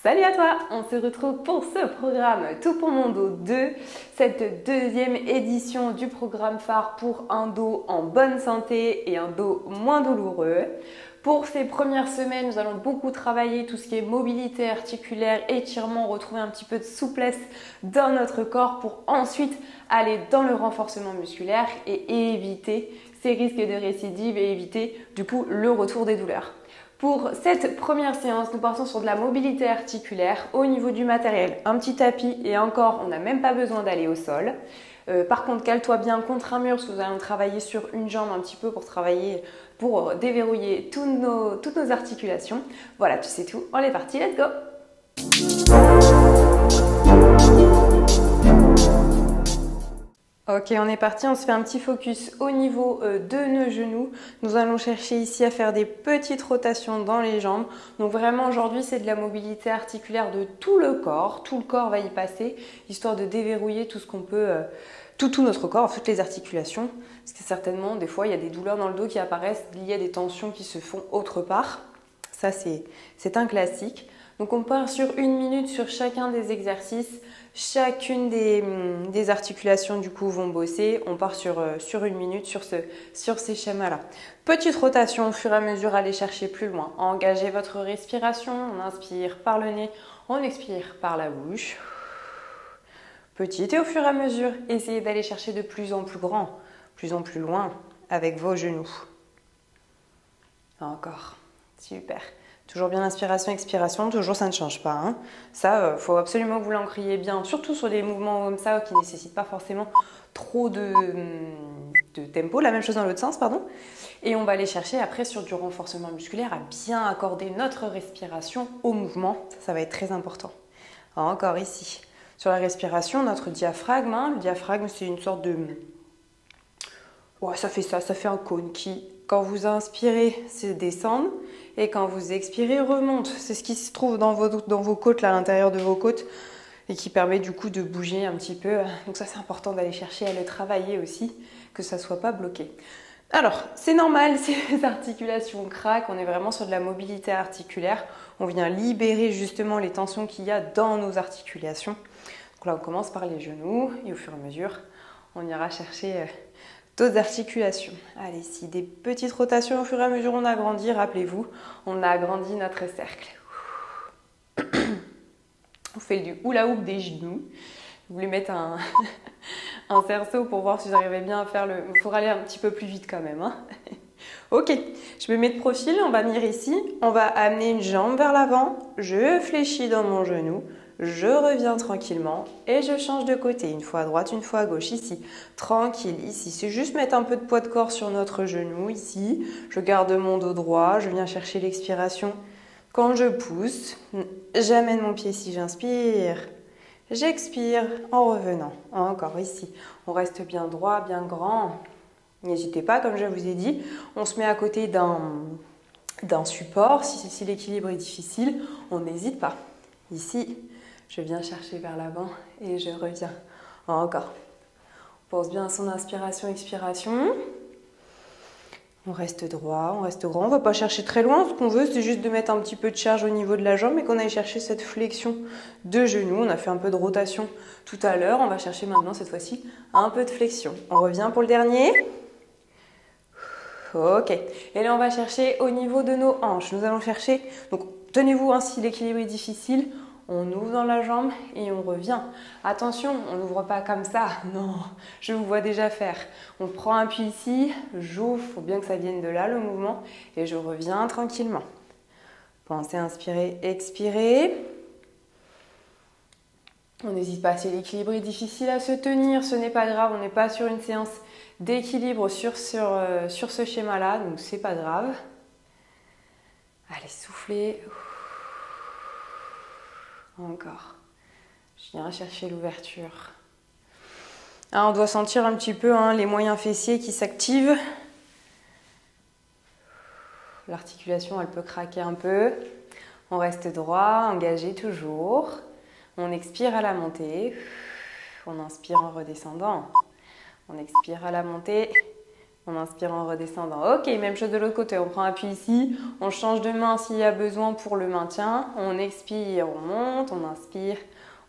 Salut à toi, on se retrouve pour ce programme Tout pour mon dos 2, cette deuxième édition du programme phare pour un dos en bonne santé et un dos moins douloureux. Pour ces premières semaines, nous allons beaucoup travailler tout ce qui est mobilité articulaire, étirement, retrouver un petit peu de souplesse dans notre corps pour ensuite aller dans le renforcement musculaire et éviter ces risques de récidive et éviter du coup le retour des douleurs. Pour cette première séance, nous partons sur de la mobilité articulaire au niveau du matériel. Un petit tapis et encore, on n'a même pas besoin d'aller au sol. Par contre, cale-toi bien contre un mur parce que nous allons travailler sur une jambe un petit peu pour déverrouiller toutes nos articulations. Voilà, tu sais tout. On est parti, let's go! Ok, on est parti, on se fait un petit focus au niveau de nos genoux. Nous allons chercher ici à faire des petites rotations dans les jambes. Donc vraiment aujourd'hui c'est de la mobilité articulaire de tout le corps. Tout le corps va y passer, histoire de déverrouiller tout ce qu'on peut, tout notre corps, toutes les articulations. Parce que certainement des fois il y a des douleurs dans le dos qui apparaissent liées à des tensions qui se font autre part. Ça c'est un classique. Donc on part sur 1 minute sur chacun des exercices. Chacune des articulations du coup vont bosser. On part sur 1 minute sur ces schémas-là. Petite rotation au fur et à mesure, allez chercher plus loin. Engagez votre respiration. On inspire par le nez, on expire par la bouche. Petite et au fur et à mesure, essayez d'aller chercher de plus en plus grand, plus en plus loin avec vos genoux. Encore. Super. Toujours bien inspiration, expiration, toujours ça ne change pas. Hein. Ça, faut absolument que vous l'encriez bien, surtout sur des mouvements comme ça qui ne nécessitent pas forcément trop de tempo. La même chose dans l'autre sens, pardon. Et on va aller chercher après sur du renforcement musculaire à bien accorder notre respiration au mouvement. Ça va être très important. Encore ici. Sur la respiration, notre diaphragme. Hein. Le diaphragme, c'est une sorte de... Ouais, ça fait un cône qui, quand vous inspirez, c'est descendre. Et quand vous expirez, remonte. C'est ce qui se trouve dans vos côtes, là, à l'intérieur de vos côtes, et qui permet du coup de bouger un petit peu. Donc ça, c'est important d'aller chercher à le travailler aussi, que ça ne soit pas bloqué. Alors, c'est normal, si les articulations craquent, on est vraiment sur de la mobilité articulaire. On vient libérer justement les tensions qu'il y a dans nos articulations. Donc là, on commence par les genoux, et au fur et à mesure, on ira chercher... d'autres articulations. Allez, ici, des petites rotations au fur et à mesure, on agrandit, rappelez-vous, on a agrandi notre cercle. On fait du hula hoop des genoux. Vous voulez mettre un cerceau pour voir si j'arrivais bien à faire le... Il faudra aller un petit peu plus vite quand même. Hein. Ok, je me mets de profil, on va venir ici, on va amener une jambe vers l'avant, je fléchis dans mon genou, je reviens tranquillement et je change de côté, une fois à droite, une fois à gauche, ici, tranquille, ici, c'est juste mettre un peu de poids de corps sur notre genou, ici, je garde mon dos droit, je viens chercher l'expiration, quand je pousse, j'amène mon pied ici, j'inspire, j'expire en revenant, encore ici, on reste bien droit, bien grand. N'hésitez pas, comme je vous ai dit, on se met à côté d'un support. Si l'équilibre est difficile, on n'hésite pas. Ici, je viens chercher vers l'avant et je reviens. Encore. On pense bien à son inspiration, expiration. On reste droit, on reste grand. On ne va pas chercher très loin. Ce qu'on veut, c'est juste de mettre un petit peu de charge au niveau de la jambe et qu'on aille chercher cette flexion de genou. On a fait un peu de rotation tout à l'heure. On va chercher maintenant, cette fois-ci, un peu de flexion. On revient pour le dernier. Ok, et là on va chercher au niveau de nos hanches. Nous allons chercher, donc tenez-vous, hein, si l'équilibre est difficile, on ouvre dans la jambe et on revient. Attention, on n'ouvre pas comme ça, non, je vous vois déjà faire. On prend un appui ici, j'ouvre, il faut bien que ça vienne de là le mouvement, et je reviens tranquillement. Pensez à inspirer, expirer. On n'hésite pas, si l'équilibre est difficile à se tenir, ce n'est pas grave, on n'est pas sur une séance d'équilibre sur ce schéma-là, donc c'est pas grave. Allez, soufflez. Encore. Je viens chercher l'ouverture. On doit sentir un petit peu les moyens fessiers qui s'activent. L'articulation, elle peut craquer un peu. On reste droit, engagé toujours. On expire à la montée. On inspire en redescendant. On expire à la montée On inspire en redescendant. Ok, même chose de l'autre côté. On prend appui ici. On change de main s'il y a besoin pour le maintien. On expire, on monte, on inspire,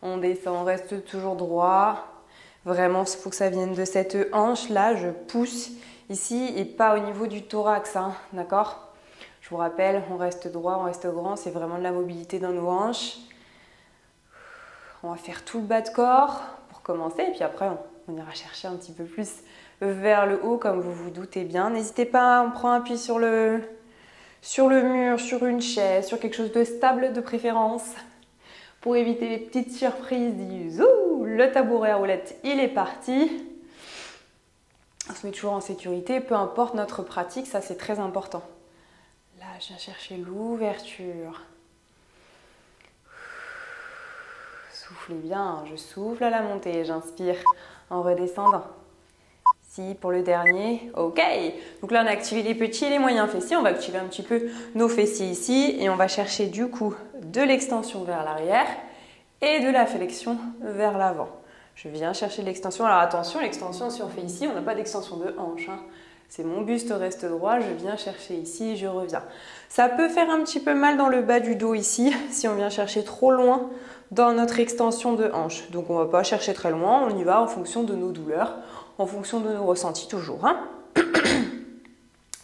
on descend, on reste toujours droit. Vraiment, il faut que ça vienne de cette hanche-là. Je pousse ici et pas au niveau du thorax, hein, d'accord? Je vous rappelle, on reste droit, on reste grand. C'est vraiment de la mobilité dans nos hanches. On va faire tout le bas de corps pour commencer. Et puis après, on ira chercher un petit peu plus vers le haut, comme vous vous doutez bien. N'hésitez pas, on prend appui sur le mur, sur une chaise, sur quelque chose de stable de préférence. Pour éviter les petites surprises du zou, le tabouret à roulettes, il est parti. On se met toujours en sécurité, peu importe notre pratique, ça c'est très important. Là, je viens chercher l'ouverture. Soufflez bien, je souffle à la montée, j'inspire en redescendant. Ici pour le dernier, ok. Donc là on a activé les petits et les moyens fessiers, on va activer un petit peu nos fessiers ici et on va chercher du coup de l'extension vers l'arrière et de la flexion vers l'avant. Je viens chercher l'extension, alors attention, l'extension si on fait ici, on n'a pas d'extension de hanche, hein. C'est mon buste reste droit, je viens chercher ici, je reviens. Ça peut faire un petit peu mal dans le bas du dos ici, si on vient chercher trop loin dans notre extension de hanche. Donc on ne va pas chercher très loin, on y va en fonction de nos douleurs, en fonction de nos ressentis toujours, hein.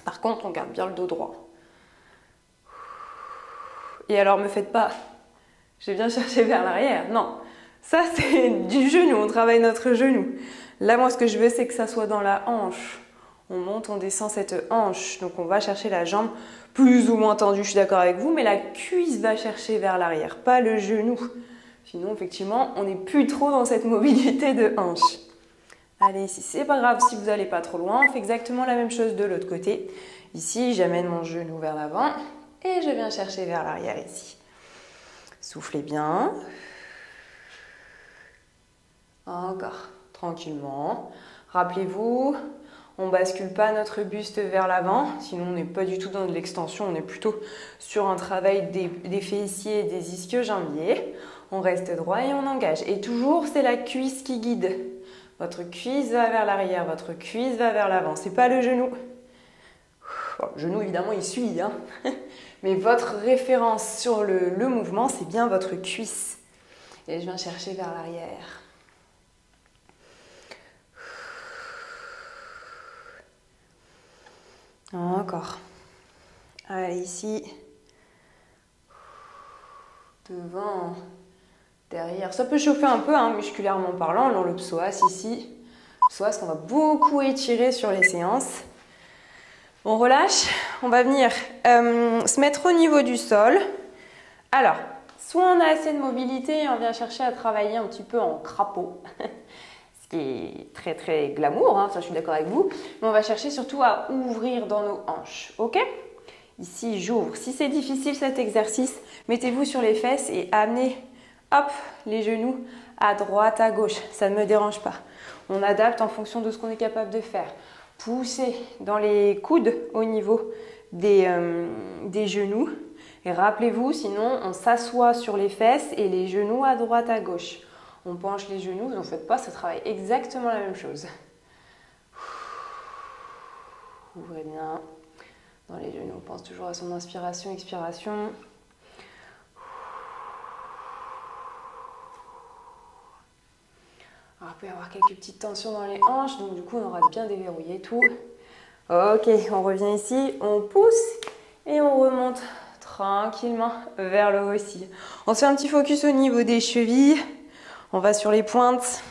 Par contre, on garde bien le dos droit. Et alors, me faites pas, je viens chercher vers l'arrière, non. Ça, c'est du genou, on travaille notre genou. Là, moi, ce que je veux, c'est que ça soit dans la hanche. On monte, on descend cette hanche. Donc, on va chercher la jambe plus ou moins tendue, je suis d'accord avec vous, mais la cuisse va chercher vers l'arrière, pas le genou. Sinon, effectivement, on n'est plus trop dans cette mobilité de hanche. Allez, ici, c'est pas grave si vous n'allez pas trop loin. On fait exactement la même chose de l'autre côté. Ici, j'amène mon genou vers l'avant et je viens chercher vers l'arrière ici. Soufflez bien. Encore, tranquillement. Rappelez-vous, on ne bascule pas notre buste vers l'avant, sinon on n'est pas du tout dans de l'extension, on est plutôt sur un travail des fessiers et des ischio-jambiers. On reste droit et on engage. Et toujours, c'est la cuisse qui guide. Votre cuisse va vers l'arrière, votre cuisse va vers l'avant. C'est pas le genou. Bon, le genou, évidemment, il suit, hein. Mais votre référence sur le mouvement, c'est bien votre cuisse. Et je viens chercher vers l'arrière. Encore. Allez, ici. Devant. Derrière. Ça peut chauffer un peu, hein, musculairement parlant, dans le psoas ici. Psoas qu'on va beaucoup étirer sur les séances. On relâche. On va venir se mettre au niveau du sol. Alors, soit on a assez de mobilité et on vient chercher à travailler un petit peu en crapaud. Ce qui est très très glamour, hein, ça je suis d'accord avec vous. Mais on va chercher surtout à ouvrir dans nos hanches, ok? Ici, j'ouvre. Si c'est difficile cet exercice, mettez-vous sur les fesses et amenez, hop, les genoux à droite, à gauche. Ça ne me dérange pas. On adapte en fonction de ce qu'on est capable de faire. Poussez dans les coudes au niveau des genoux. Et rappelez-vous, sinon on s'assoit sur les fesses et les genoux à droite, à gauche. On penche les genoux, vous n'en faites pas, ça travaille exactement la même chose. Ouvrez bien dans les genoux, on pense toujours à son inspiration, expiration. Alors, il peut y avoir quelques petites tensions dans les hanches, donc du coup on aura bien déverrouillé tout. Ok, on revient ici, on pousse et on remonte tranquillement vers le haut ici. On se fait un petit focus au niveau des chevilles. On va sur les pointes.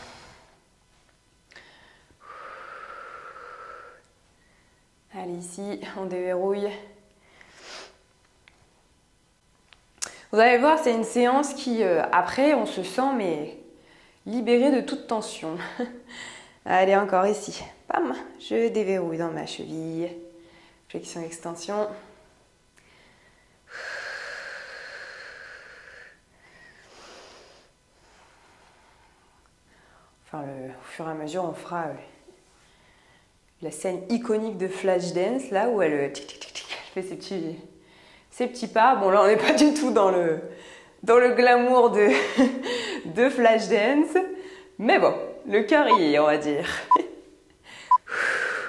Allez, ici, on déverrouille. Vous allez voir, c'est une séance qui, après, on se sent mais libéré de toute tension. Allez, encore ici. Pam, je déverrouille dans ma cheville. Flexion, extension. Enfin, au fur et à mesure, on fera la scène iconique de Flashdance, là où elle fait ses petits pas. Bon, là, on n'est pas du tout dans le glamour de Flashdance. Mais bon, le cœur y est, on va dire.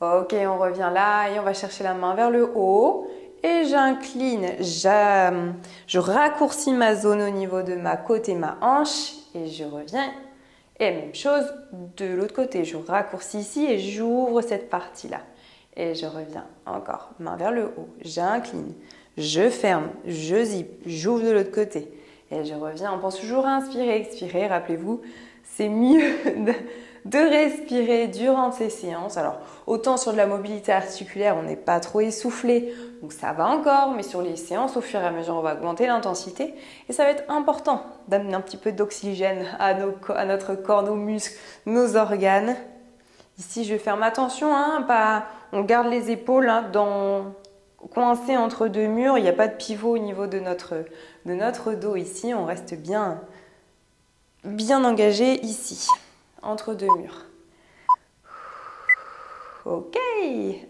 Ok, on revient là et on va chercher la main vers le haut. Et j'incline, je raccourcis ma zone au niveau de ma côte et ma hanche. Et je reviens. Et même chose de l'autre côté. Je raccourcis ici et j'ouvre cette partie-là. Et je reviens encore, main vers le haut. J'incline, je ferme, je zippe, j'ouvre de l'autre côté. Et je reviens. On pense toujours à inspirer, expirer. Rappelez-vous, c'est mieux de respirer durant ces séances. Alors, autant sur de la mobilité articulaire, on n'est pas trop essoufflé, donc ça va encore, mais sur les séances, au fur et à mesure, on va augmenter l'intensité. Et ça va être important d'amener un petit peu d'oxygène à notre corps, nos muscles, nos organes. Ici, je ferme attention, on garde les épaules coincées entre deux murs. Il n'y a pas de pivot au niveau de notre dos ici. On reste bien engagé ici, entre deux murs. Ok,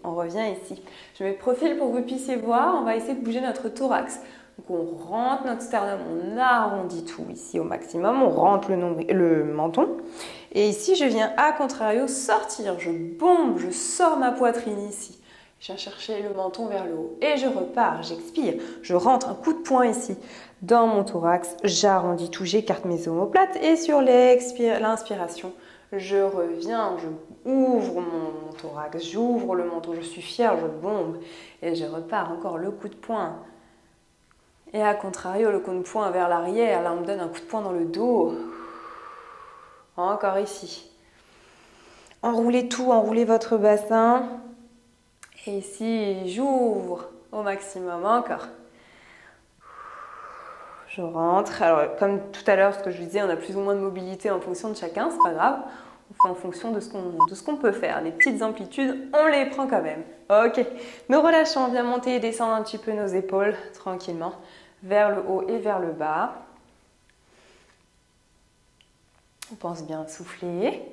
on revient ici. Je mets de profil pour que vous puissiez voir. On va essayer de bouger notre thorax. Donc on rentre notre sternum, on arrondit tout ici au maximum. On rentre le menton. Et ici, je viens à contrario sortir. Je bombe, je sors ma poitrine ici. Je viens chercher le menton vers le haut. Et je repars, j'expire. Je rentre un coup de poing ici dans mon thorax. J'arrondis tout, j'écarte mes omoplates. Et sur l'inspiration, je reviens, je ouvre mon thorax, j'ouvre le menton, je suis fière, je bombe. Et je repars encore le coup de poing. Et à contrario, le coup de poing vers l'arrière, là on me donne un coup de poing dans le dos. Encore ici. Enroulez tout, enroulez votre bassin. Et ici, j'ouvre au maximum, encore. Je rentre. Alors, comme tout à l'heure, ce que je vous disais, on a plus ou moins de mobilité en fonction de chacun, c'est pas grave. On fait en fonction de ce qu'on peut faire. Les petites amplitudes, on les prend quand même. Ok. Nous relâchons, on vient monter et descendre un petit peu nos épaules tranquillement vers le haut et vers le bas. On pense bien souffler.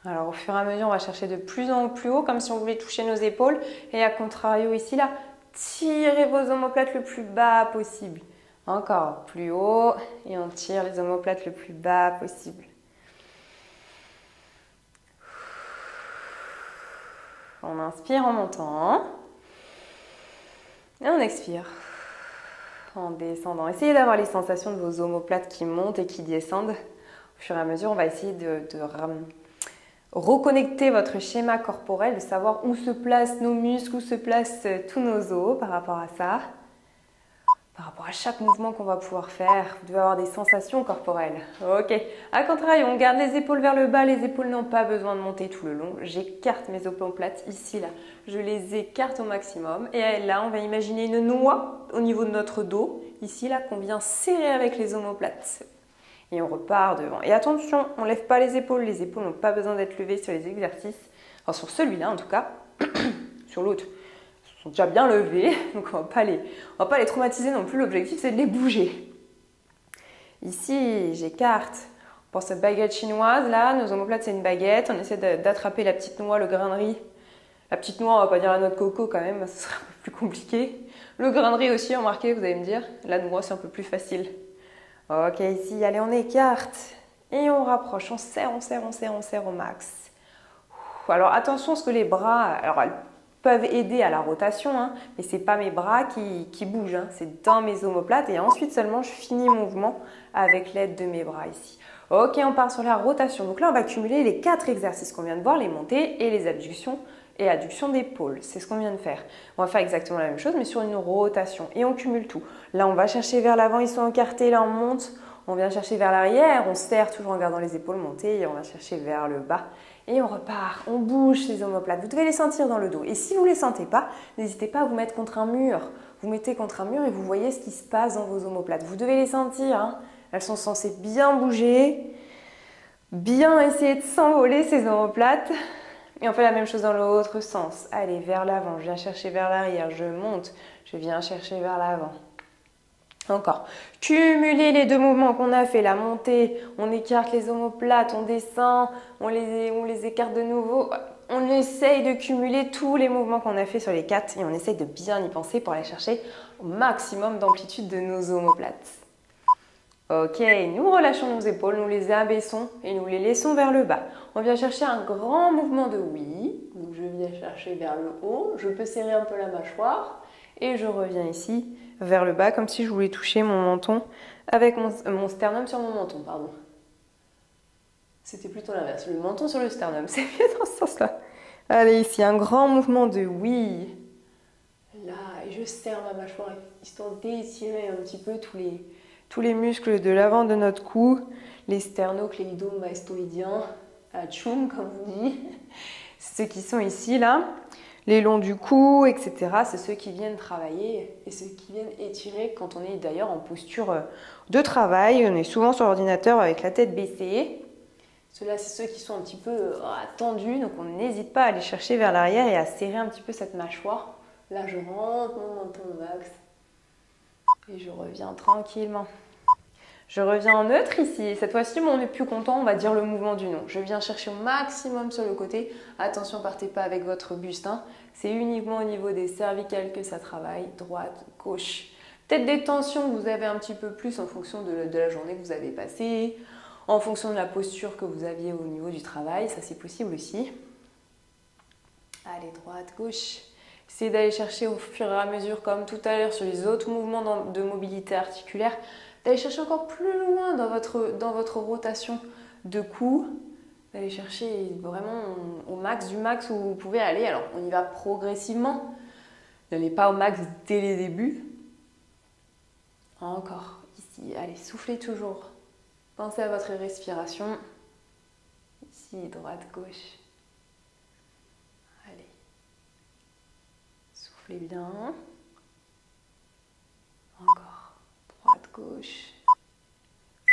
Alors au fur et à mesure, on va chercher de plus en plus haut, comme si on voulait toucher nos épaules. Et à contrario, ici, là, tirez vos omoplates le plus bas possible. Encore plus haut. Et on tire les omoplates le plus bas possible. On inspire en montant. Et on expire en descendant. Essayez d'avoir les sensations de vos omoplates qui montent et qui descendent. Au fur et à mesure, on va essayer de reconnecter votre schéma corporel, de savoir où se placent nos muscles, où se placent tous nos os par rapport à ça. Par rapport à chaque mouvement qu'on va pouvoir faire, vous devez avoir des sensations corporelles. Ok. À contrario, on garde les épaules vers le bas. Les épaules n'ont pas besoin de monter tout le long. J'écarte mes omoplates ici, là. Je les écarte au maximum. Et là, on va imaginer une noix au niveau de notre dos. Ici, là, qu'on vient serrer avec les omoplates. Et on repart devant. Et attention, on ne lève pas les épaules. Les épaules n'ont pas besoin d'être levées sur les exercices. Enfin, sur celui-là, en tout cas. Sur l'autre, ils sont déjà bien levés. Donc, on ne va pas les traumatiser non plus. L'objectif, c'est de les bouger. Ici, j'écarte. On pense à baguette chinoise. Là, nos omoplates, c'est une baguette. On essaie d'attraper la petite noix, le grain de riz. La petite noix, on ne va pas dire la noix de coco quand même. Ce sera un peu plus compliqué. Le grain de riz aussi, remarquez, vous allez me dire. La noix, c'est un peu plus facile. Ok, ici, allez, on écarte et on rapproche, on serre au max. Alors attention parce que les bras, alors elles peuvent aider à la rotation, mais ce n'est pas mes bras qui bougent, c'est dans mes omoplates et ensuite seulement je finis mon mouvement avec l'aide de mes bras ici. Ok, on part sur la rotation. Donc là, on va cumuler les 4 exercices qu'on vient de voir, les montées et les abductions et adduction d'épaule. C'est ce qu'on vient de faire. On va faire exactement la même chose, mais sur une rotation. Et on cumule tout. Là, on va chercher vers l'avant, ils sont écartés. Là, on monte. On vient chercher vers l'arrière. On serre toujours en gardant les épaules montées. Et on va chercher vers le bas. Et on repart. On bouge les omoplates. Vous devez les sentir dans le dos. Et si vous ne les sentez pas, n'hésitez pas à vous mettre contre un mur. Vous mettez contre un mur et vous voyez ce qui se passe dans vos omoplates. Vous devez les sentir. Elles sont censées bien bouger. Bien essayer de s'envoler ces omoplates. Et on fait la même chose dans l'autre sens. Allez, vers l'avant, je viens chercher vers l'arrière, je monte, je viens chercher vers l'avant. Encore. Cumuler les 2 mouvements qu'on a fait, la montée, on écarte les omoplates, on descend, on les écarte de nouveau. On essaye de cumuler tous les mouvements qu'on a fait sur les 4 et on essaye de bien y penser pour aller chercher au maximum d'amplitude de nos omoplates. Ok, nous relâchons nos épaules, nous les abaissons et nous les laissons vers le bas. On vient chercher un grand mouvement de oui. Donc je viens chercher vers le haut, je peux serrer un peu la mâchoire et je reviens ici vers le bas comme si je voulais toucher mon menton avec mon sternum sur mon menton, pardon. C'était plutôt l'inverse, le menton sur le sternum, c'est mieux dans ce sens-là. Allez, ici, un grand mouvement de oui. Là, et je serre ma mâchoire histoire d'étirer un petit peu tous les muscles de l'avant de notre cou, les sternocléido-mastoïdiens, atchoum comme on dit, c'est ceux qui sont ici, là, les longs du cou, etc. C'est ceux qui viennent travailler et ceux qui viennent étirer quand on est d'ailleurs en posture de travail. On est souvent sur l'ordinateur avec la tête baissée. Ceux-là, c'est ceux qui sont un petit peu tendus, donc on n'hésite pas à aller chercher vers l'arrière et à serrer un petit peu cette mâchoire. Là, je rentre mon menton au max et je reviens tranquillement. Je reviens en neutre ici. Cette fois-ci, on n'est plus content, on va dire le mouvement du nom. Je viens chercher au maximum sur le côté. Attention, partez pas avec votre buste. Hein. C'est uniquement au niveau des cervicales que ça travaille. Droite, gauche. Peut-être des tensions que vous avez un petit peu plus en fonction de la journée que vous avez passée, en fonction de la posture que vous aviez au niveau du travail. Ça, c'est possible aussi. Allez, droite, gauche. Essayez d'aller chercher au fur et à mesure, comme tout à l'heure sur les autres mouvements de mobilité articulaire, d'aller chercher encore plus loin dans votre rotation de cou, d'aller chercher vraiment au max du max où vous pouvez aller. Alors, on y va progressivement. N'allez pas au max dès les débuts. Encore, ici. Allez, soufflez toujours. Pensez à votre respiration. Ici, droite, gauche. Allez. Soufflez bien. Encore. Droite, gauche.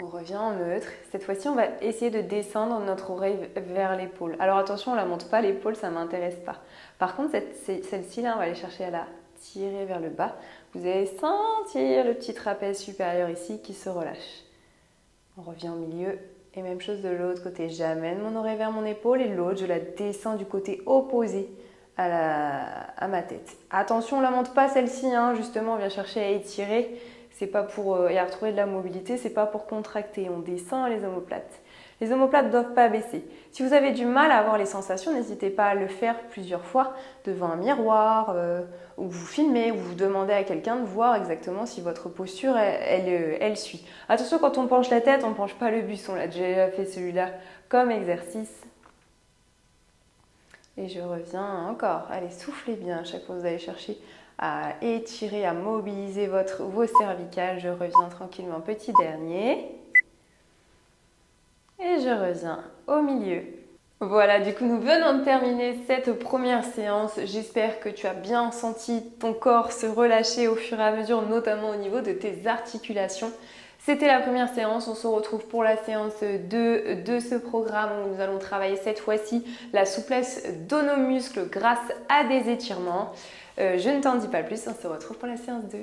On revient en neutre. Cette fois-ci, on va essayer de descendre notre oreille vers l'épaule. Alors attention, on ne la monte pas l'épaule, ça ne m'intéresse pas. Par contre, celle-ci, là, on va aller chercher à la tirer vers le bas. Vous allez sentir le petit trapèze supérieur ici qui se relâche. On revient au milieu. Et même chose de l'autre côté. J'amène mon oreille vers mon épaule et l'autre, je la descends du côté opposé à ma tête. Attention, on ne la monte pas celle-ci, hein. Justement, on vient chercher à étirer. C'est pas pour y retrouver de la mobilité, c'est pas pour contracter. On descend les omoplates. Les omoplates ne doivent pas baisser. Si vous avez du mal à avoir les sensations, n'hésitez pas à le faire plusieurs fois devant un miroir, ou vous filmez, ou vous demandez à quelqu'un de voir exactement si votre posture, elle suit. Attention, quand on penche la tête, on ne penche pas le buste. On l'a déjà fait celui-là comme exercice. Et je reviens encore. Allez, soufflez bien. À chaque fois, vous allez chercher à étirer, à mobiliser vos cervicales. Je reviens tranquillement, petit dernier. Et je reviens au milieu. Voilà, du coup, nous venons de terminer cette première séance. J'espère que tu as bien senti ton corps se relâcher au fur et à mesure, notamment au niveau de tes articulations. C'était la première séance, on se retrouve pour la séance 2 de ce programme où nous allons travailler cette fois-ci la souplesse de nos muscles grâce à des étirements. Je ne t'en dis pas plus, on se retrouve pour la séance 2.